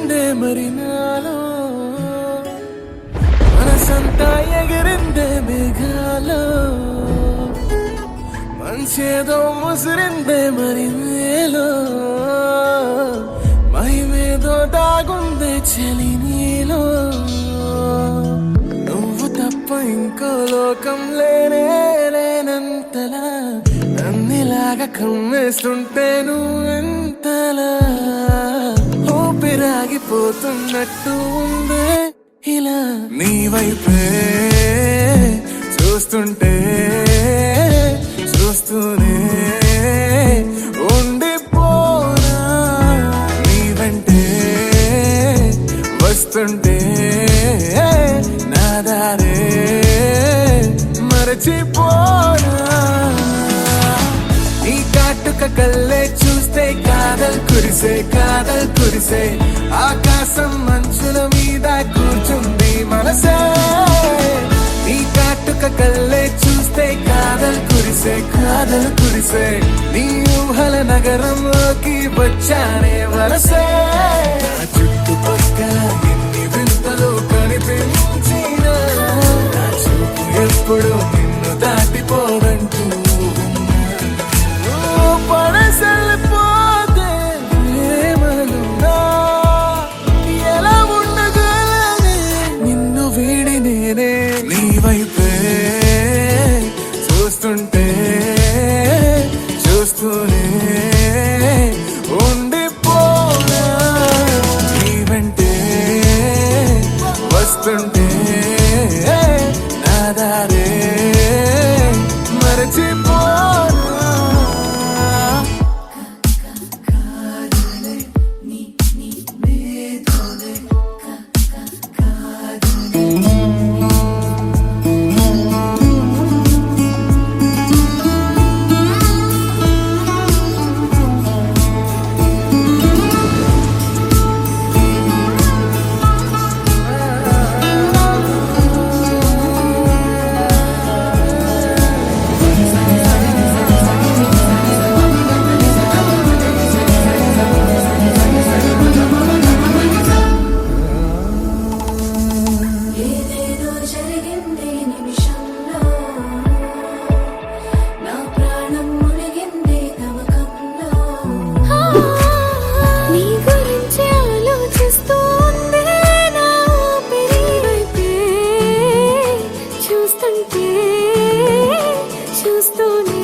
ఎగిరిందే మరి నాలో మనసంతా ఎగిరిందే మేఘాలో మంచేదో ముసిరిందే మరి నేలో మహిమేదో దాగుందే చలి నీలో నువ్వు తప్ప ఇంకో లోకం లేనంతలా నన్నిలాగా కమ్మేస్తుంటే నువ్వెంతలా ఊపిరాగిపోతున్నట్టు ఉందే ఇలా నీ వైపే చూస్తుంటే చూస్తూనే ఉండిపోనా నీ వెంటే వస్తుంటే నా దారే మరచిపోనా నీ కాటుక కళ్ళే చూస్తే కాదల్ కురిసే ఆకాశం మంచుల మీద కూర్చుంది మనసే నీ కాటుక కళ్ళే చూస్తే కాదల్ కురిసే నీ ఊహల నగరంలోకి వచ్చానే వరసే నా చుట్టుపక్కల ఎన్ని వింతలు కనిపించినా నా చూపు ఎప్పుడు నిన్ను దాటిపోదంటూ పడసలిపోతే ప్రేమలున్నా ఎలా ఉండగలనే నిన్ను వీడి నేనే నీ వైపే చూస్తుంటే చూస్తూనే ఉండిపోనా నీ వెంటే వస్తుంటే నా దారే మరచిపోనా చూస్తూనే